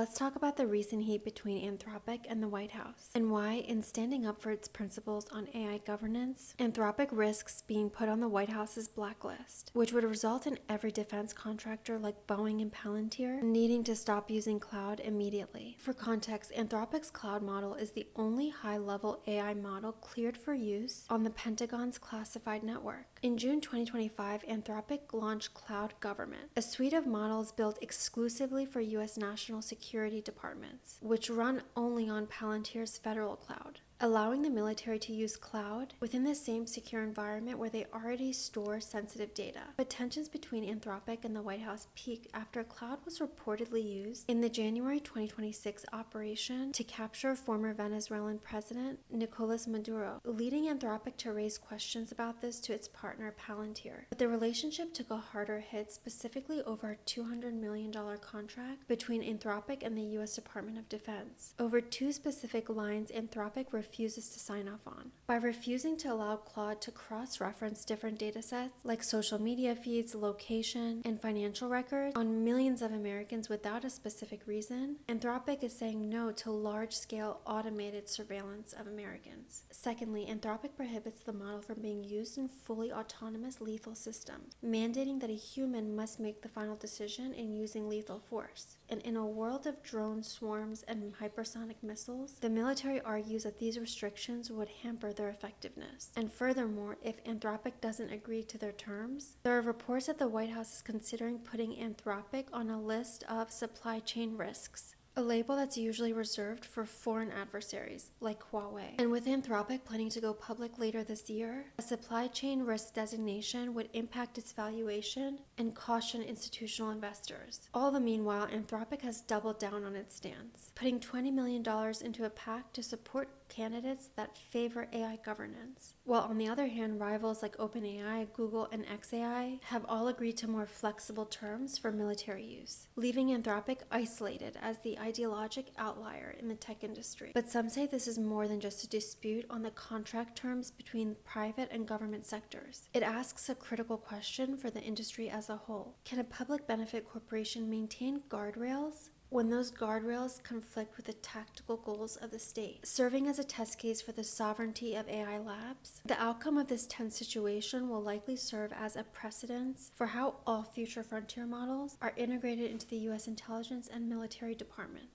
let's talk about the recent heat between Anthropic and the White House, and why, in standing up for its principles on AI governance, Anthropic risks being put on the White House's blacklist, which would result in every defense contractor like Boeing and Palantir needing to stop using cloud immediately. For context, Anthropic's cloud model is the only high-level AI model cleared for use on the Pentagon's classified network. In June 2025, Anthropic launched Cloud Government, a suite of models built exclusively for U.S. national security departments, which run only on Palantir's federal cloud, allowing the military to use cloud within the same secure environment where they already store sensitive data. But tensions between Anthropic and the White House peaked after cloud was reportedly used in the January 2026 operation to capture former Venezuelan President Nicolas Maduro, leading Anthropic to raise questions about this to its partner Palantir. But the relationship took a harder hit, specifically over a $200 million contract between Anthropic and the U.S. Department of Defense, over two specific lines Anthropic refuses to sign off on. By refusing to allow Claude to cross-reference different datasets like social media feeds, location, and financial records on millions of Americans without a specific reason, Anthropic is saying no to large-scale automated surveillance of Americans. Secondly, Anthropic prohibits the model from being used in fully autonomous lethal systems, mandating that a human must make the final decision in using lethal force. And in a world of drone swarms and hypersonic missiles, the military argues that these restrictions would hamper their effectiveness. And furthermore, if Anthropic doesn't agree to their terms, there are reports that the White House is considering putting Anthropic on a list of supply chain risks, a label that's usually reserved for foreign adversaries like Huawei. And with Anthropic planning to go public later this year, a supply chain risk designation would impact its valuation and caution institutional investors. All the meanwhile, Anthropic has doubled down on its stance, putting $20 million into a PAC to support candidates that favor AI governance. While on the other hand, rivals like OpenAI, Google, and xAI have all agreed to more flexible terms for military use, leaving Anthropic isolated as the ideologic outlier in the tech industry. But some say this is more than just a dispute on the contract terms between private and government sectors. It asks a critical question for the industry as a whole. Can a public benefit corporation maintain guardrails when those guardrails conflict with the tactical goals of the state, serving as a test case for the sovereignty of AI labs? The outcome of this tense situation will likely serve as a precedent for how all future frontier models are integrated into the U.S. intelligence and military departments.